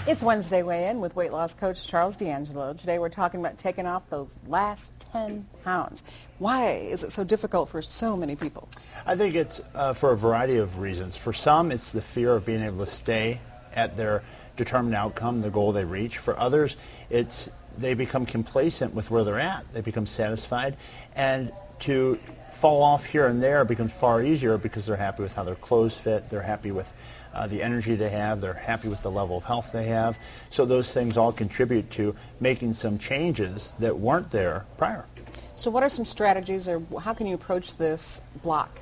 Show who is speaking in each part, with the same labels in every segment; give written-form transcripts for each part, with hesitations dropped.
Speaker 1: It's Wednesday Weigh-In with weight loss coach Charles D'Angelo. Today we're talking about taking off those last 10 pounds. Why is it so difficult for so many people?
Speaker 2: I think it's for a variety of reasons. For some, it's the fear of being able to stay at their determined outcome, the goal they reach. For others, it's they become complacent with where they're at. They become satisfied. And to fall off here and there becomes far easier because they're happy with how their clothes fit, they're happy with the energy they have, they're happy with the level of health they have. So those things all contribute to making some changes that weren't there prior.
Speaker 1: So what are some strategies, or how can you approach this block?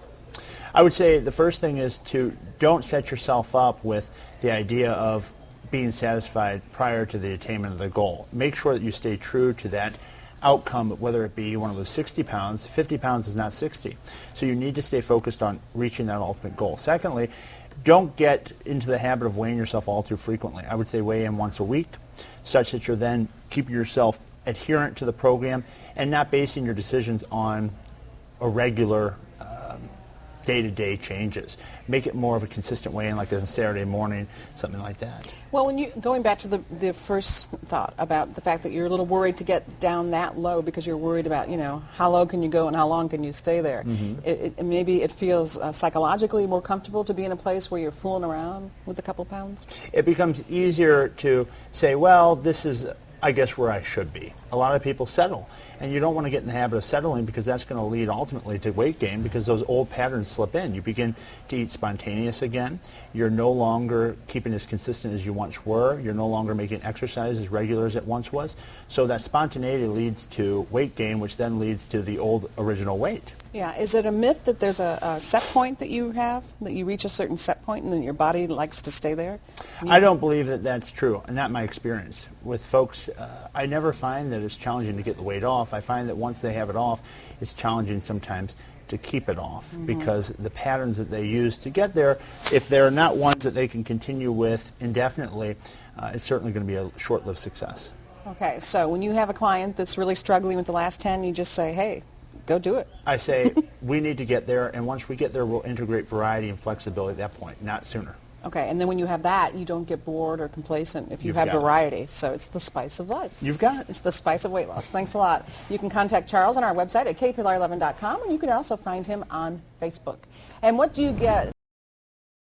Speaker 2: I would say the first thing is to don't set yourself up with the idea of being satisfied prior to the attainment of the goal. Make sure that you stay true to that outcome, whether it be one of those 60 pounds. 50 pounds is not 60. So you need to stay focused on reaching that ultimate goal. Secondly, don't get into the habit of weighing yourself all too frequently. I would say weigh in once a week, such that you're then keeping yourself adherent to the program and not basing your decisions on irregular day-to-day changes. Make it more of a consistent weigh-in, like a Saturday morning, something like that.
Speaker 1: Well, when going back to the first thought about the fact that you're a little worried to get down that low because you're worried about, how low can you go and how long can you stay there. Mm-hmm. Maybe it feels psychologically more comfortable to be in a place where you're fooling around with a couple pounds? It
Speaker 2: becomes easier to say, well, this is, I guess, where I should be. A lot of people settle. And you don't want to get in the habit of settling, because that's going to lead ultimately to weight gain, because those old patterns slip in. You begin to eat spontaneous again. You're no longer keeping as consistent as you once were. You're no longer making exercise as regular as it once was. So that spontaneity leads to weight gain, which then leads to the old original weight.
Speaker 1: Yeah. Is it a myth that there's a set point that you have, that you reach a certain set point and then your body likes to stay there?
Speaker 2: I don't believe that that's true, and not my experience. With folks, I never find that it's challenging to get the weight off. I find that once they have it off, it's challenging sometimes to keep it off, mm-hmm. because the patterns that they use to get there, if they're not ones that they can continue with indefinitely, it's certainly going to be a short-lived success.
Speaker 1: Okay, so when you have a client that's really struggling with the last 10, you just say, hey, go do it.
Speaker 2: I say, we need to get there, and once we get there, we'll integrate variety and flexibility at that point, not sooner.
Speaker 1: Okay, and then when you have that, you don't get bored or complacent if you have variety. So it's the spice of life.
Speaker 2: You've got it.
Speaker 1: It's the spice of weight loss. Thanks a lot. You can contact Charles on our website at kpillar11.com, and you can also find him on Facebook. And what do you get